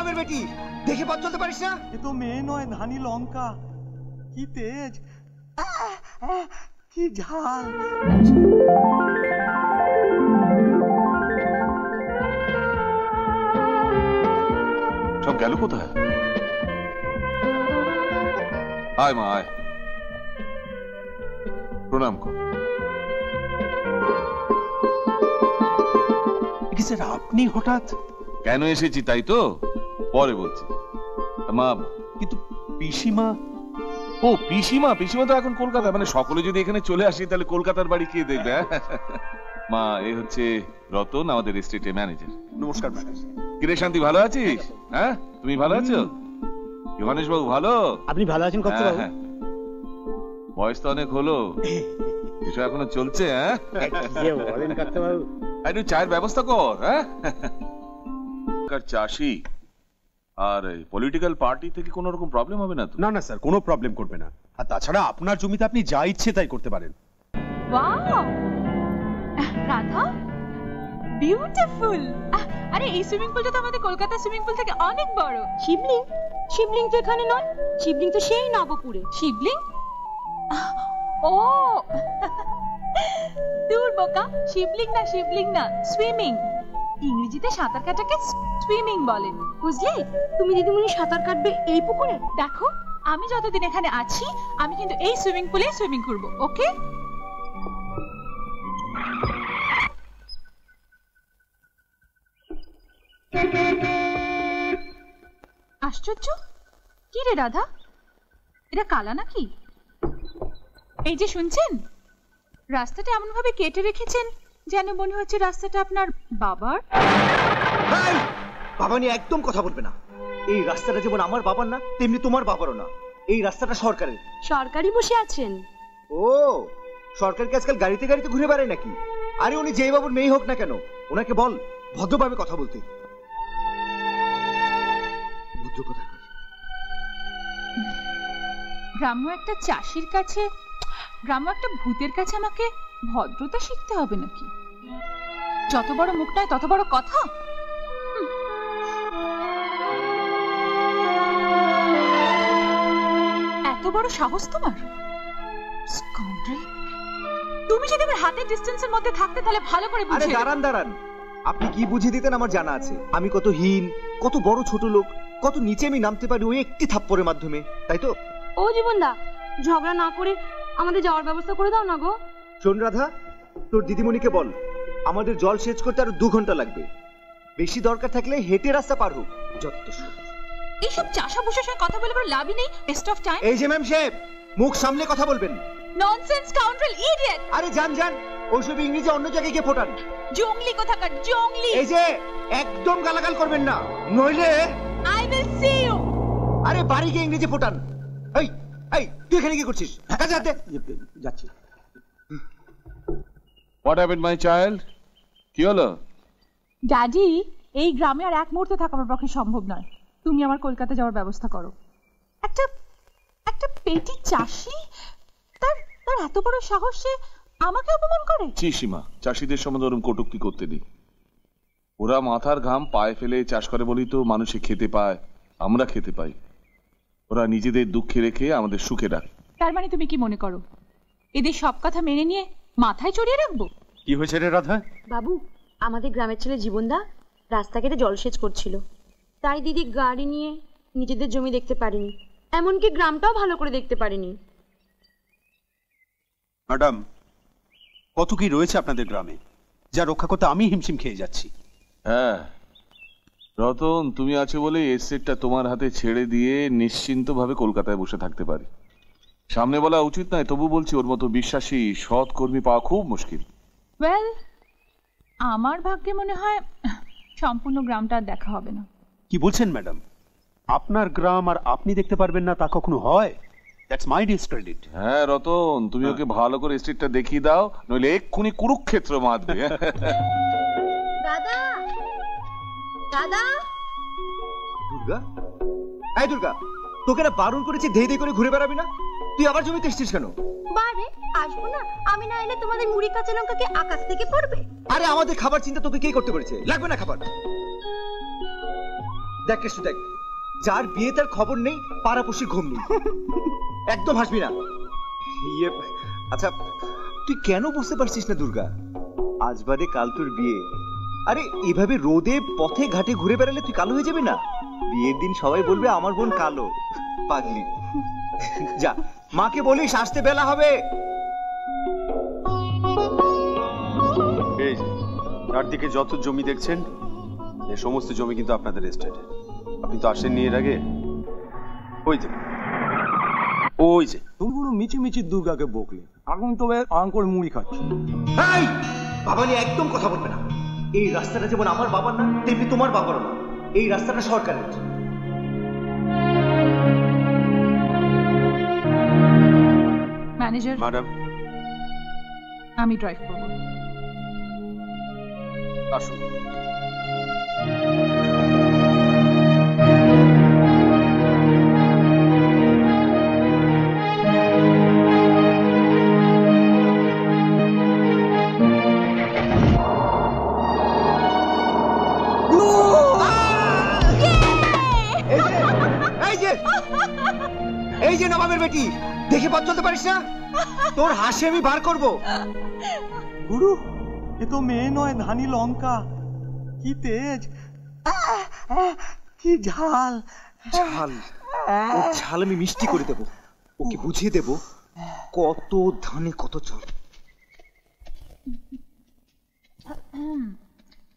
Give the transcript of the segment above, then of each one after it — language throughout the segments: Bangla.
বাপের বেটি, দেখে পথ চলতে পারিস না? এ তো মেয়ে নয়, ধানি লঙ্কা। কি তেজ, কি ঝাল। সব গেল কোথায়? আয় মা আয়, প্রণাম কর। স্যার আপনি হঠাৎ? কেন এসেছি তাই তো পরে বলছি। মা কিন্তু পিসিমা? ও পিসিমা, পিসিমা তো এখন কলকাতা। মানে সকলে যদি এখানে চলে আসি তাহলে কলকাতার বাড়ি কে দেখবে? মা এ হচ্ছে রতন, আমাদের এস্টেটে ম্যানেজার। নমস্কার ম্যাডাম। কিরে শান্তি, ভালো আছিস? হ্যাঁ, তুমি ভালো আছো? যোহানেশ বাবু ভালো? আপনি ভালো আছেন কত? হ্যাঁ, বয়স তো অনেক হলো, এসব এখনো চলছে? হ্যাঁ, একটু চায়ের ব্যবস্থা কর। হ্যাঁ, চাষি আর পলিটিক্যাল পার্টি থেকে কোন রকম প্রবলেম হবে না তো? না না স্যার, কোনো প্রবলেম করবে না। আর তাছাড়া আপনার জমিতে আপনি যা ইচ্ছে তাই করতে পারেন। Wow, Radha beautiful. আরে এই সুইমিং পুলটা তো আমাদের কলকাতা সুইমিং পুল থেকে অনেক বড়। শিবলিং? শিবলিং তো এখানে নয়, শিবলিং তো সেই নবপুরে। শিবলিং? ও দূর বোকা, শিবলিং না, শিবলিং না, সুইমিং। ইংরেজিতে সাঁতার কাটাকে সুইমিং বলেন, বুঝলে? তুমি দিদিমণি সাঁতার কাটবে এই পুকুরে? দেখো, আমি যতদিন এখানে আছি আমি কিন্তু এই সুইমিং পুলে সুইমিং করব, ওকে? আশ্চর্য, কি রে রাধা, এটা কালা নাকি? এই যে শুনছেন, রাস্তাটা এমন ভাবে কেটে রেখেছেন যেন মনে হচ্ছে রাস্তাটা আপনার বাবার। বাবা নিয়ে একদম কথা বলবে না। এই রাস্তাটা যেমন আমার বাবার না, তেমনি তোমার বাবারও না। এই রাস্তাটা সরকারের। সরকারি বসে আছেন? ও, সরকার কি আজকাল গাড়িতে গাড়িতে ঘুরে বেড়ায় নাকি? আরে উনি যেই বাবুর মেয়ে হোক না কেন, ওনাকে বল ভদ্রভাবে কথা বলতে। ভদ্র কথা। গ্রাম্য একটা চাষির কাছে, গ্রাম্য একটা ভূতের কাছে আমাকে ভদ্রতা শিখতে হবে নাকি? যত বড় মুখ নয় তত বড় কথা। এত বড় সাহস তোমার? তুমি যদি আমার হাতের ডিস্টেন্সের মধ্যে থাকতে তাহলে ভালো করে বুঝিয়ে। আরে দাঁড়ান দাঁড়ান, আপনি কি বুঝিয়ে দিতেন আমার জানা আছে। আমি কত হীন, কত বড় ছোট লোক, কত নিচে আমি নামতে পারি ওই একটি থাপ্পড়ের মাধ্যমে, তাই তো? ও জীবনদা, ঝগড়া না করে আমাদের যাওয়ার ব্যবস্থা করে দাও না গো। শোন রাধা, তোর দিদিমণিকে বল আমাদের জল সেচ করতে আরো 2 ঘন্টা লাগবে। বেশি দরকার থাকলে হেঁটে রাস্তা পার হোক। যত সব এইসব চাষা বসের সঙ্গে কথা বলে বড় লাভই নেই, ওয়েস্ট অফ টাইম। এই যে ম্যাম সাহেব, মুখ সামলে কথা বলবেন। Nonsense scoundrel, idiot. আরে যান যান, ওইসব ইংরেজি অন্য জায়গায় গিয়ে ফোটান। জংলি কোথাকার, জংলি। এই যে একদম গালাগাল করবেন না, নইলে আই উইল সি ইউ। আরে বাড়ি গিয়ে ইংরেজি ফোটান। এই এই, তুই এখানে কি করছিস? কাজে হাতে যাচ্ছি। What happened my child? কি হলো? ড্যাডি, এই গ্রামে আর এক মুহূর্ত থাকা আমার পক্ষে সম্ভব নয়। তুমি আমার কলকাতা যাওয়ার ব্যবস্থা করো। একটা একটা পেটি চাষি, তার তার এত বড় সাহস, সে আমাকে অপমান করে। সীমা, চাষিদের সম্বন্ধে ওরকম কটূক্তি করতে নেই। ওরা মাথার ঘাম পায়ে ফেলে চাষ করে বলেই তো মানুষে খেতে পায়, আমরা খেতে পাই। ওরা নিজেদের দুঃখে রেখে আমাদের সুখে রাখে। তার মানে তুমি কি মনে করো এদের সব কথা মেনে নিয়ে মাথায় চড়িয়ে রাখবো? কি হয়েছে রে রাধা? বাবু, আমাদের গ্রামের ছেলে জীবনদা রাস্তা কেটে জলসেচ করছিল, তাই দিদি গাড়ি নিয়ে নিজেদের জমি দেখতে পারেনি, এমনকি গ্রামটাও ভালো করে দেখতে পারেনি। ম্যাডাম, কত কি রয়েছে আপনাদের গ্রামে যা রক্ষা করতে আমি হিমশিম খেয়ে যাচ্ছি। হ্যাঁ রতন, তুমি আছো বলে এসেটটা তোমার হাতে ছেড়ে দিয়ে নিশ্চিন্ত ভাবে কলকাতায় বসে থাকতে পারি। সামনে বলা উচিত নয়, তবু বলছি ওর মতো বিশ্বাসী সৎ কর্মী পাওয়া খুব মুশকিল। ওয়েল, আমার ভাগ্যে মনে হয় সম্পূর্ণ গ্রামটা দেখা হবে না। কি বলছেন ম্যাডাম? আপনার গ্রাম আর আপনি দেখতে পারবেন না তা কখনো হয়? That's my discredit. হ্যাঁ রতন, তুমি ওকে ভালো করে এস্টেটটা দেখিয়ে দাও, নইলে এক্ষুনি কুরুক্ষেত্র মাতবে। দাদা, দাদা। দুর্গা, এই দুর্গা, তোকে না বারণ করেছি ধেই ধেই করে ঘুরে বেড়াবি না? তুই আবার জমিতে এসেছিস কেন? বারে আসবো না, আমি না এলে তোমাদের মুড়ি কাঁচা লঙ্কা কি আকাশ থেকে পড়বে? আরে আমাদের খাবার চিন্তা তোকে কে করতে বলেছে? লাগবে না খাবার। দেখ কেষ্টু দেখ, যার বিয়ে তার খবর নেই, পাড়াপড়শির ঘুম নেই। একদম হাসবি না। ইয়ে, আচ্ছা তুই কেন বুঝতে পারছিস না দুর্গা? আজ বাদে কাল তোর বিয়ে। আরে এভাবে রোদে পথে ঘাটে ঘুরে বেড়ালে তুই কালো হয়ে যাবে না? বিয়ের দিন সবাই বলবে আমার বোন কালো। পাগলি, যা মাকে বলিস আসতে বেলা হবে। এই যে চারদিকে যত জমি দেখছেন, এই সমস্ত জমি কিন্তু আপনাদের এস্টেটে। আপনি তো আসেননি এর আগে। ওই যে ওই যে তুমি পুরো মিচি দুর্গাকে বকলে, এখন তো আম করে মুড়ি খাচ্ছ। এই বাবা নিয়ে একদম কথা বলবে না। এই রাস্তাটা যেমন আমার বাবার না, তেমনি তোমার বাবারও না। এই রাস্তাটা সরকারের। ম্যানেজার, ম্যাডাম আমি ড্রাইভ করবো। আসুন। এই যে নবাবের বেটি, দেখে পথ চলতে পারিস না? তোর হাসি আমি বার করবো। গুরু, এ তো মেয়ে নয়, ধানি লঙ্কা। কি তেজ, কি ঝাল। ঝাল, ও ঝাল আমি মিষ্টি করে দেবো। ওকে বুঝিয়ে দেবো কত ধানে কত চাল।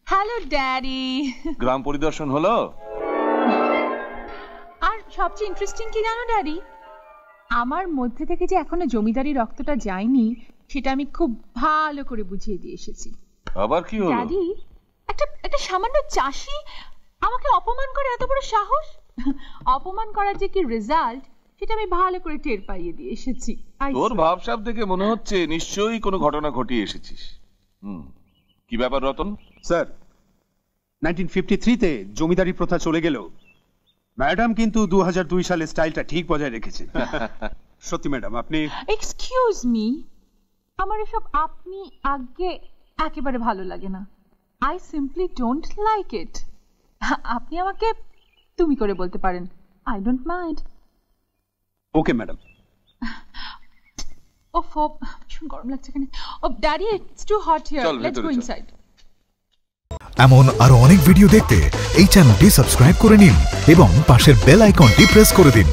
Hello daddy. গ্রাম পরিদর্শন হলো? আর সবচেয়ে ইন্টারেস্টিং কি জানো ড্যাডি? আমার মধ্যে থেকে যে এখনো জমিদারি রক্তটা যায়নি, সেটা আমি খুব ভালো করে বুঝিয়ে দিয়ে এসেছি। আবার কি হলো? ড্যাডি, একটা সামান্য চাষি আমাকে অপমান করে, এত বড় সাহস! অপমান করার যে কি রেজাল্ট, সেটা আমি ভালো করে টের পাইয়ে দিয়ে এসেছি। তোর ভাবসাব দেখে মনে হচ্ছে নিশ্চয়ই কোনো ঘটনা ঘটিয়ে এসেছিস। কি ব্যাপার রতন? স্যার, 1953-তে জমিদারি প্রথা চলে গেল, ম্যাডাম কিন্তু 2002 সালে স্টাইলটা ঠিক বজায় রেখেছে। সত্যি ম্যাডাম, আপনি এক্সকিউজ মি, আমার এসব আপনি আগে একেবারে ভালো লাগে না। I simply don't like it. আপনি আমাকে তুমি করে বলতে পারেন, I don't mind. Okay madam. ওফ, ভীষণ গরম লাগছে এখানে। Oh daddy, it's too hot here, let's go inside. এমন আরো অনেক ভিডিও দেখতে এই চ্যানেলটি সাবস্ক্রাইব করে নিন এবং পাশের বেল আইকনটি প্রেস করে দিন।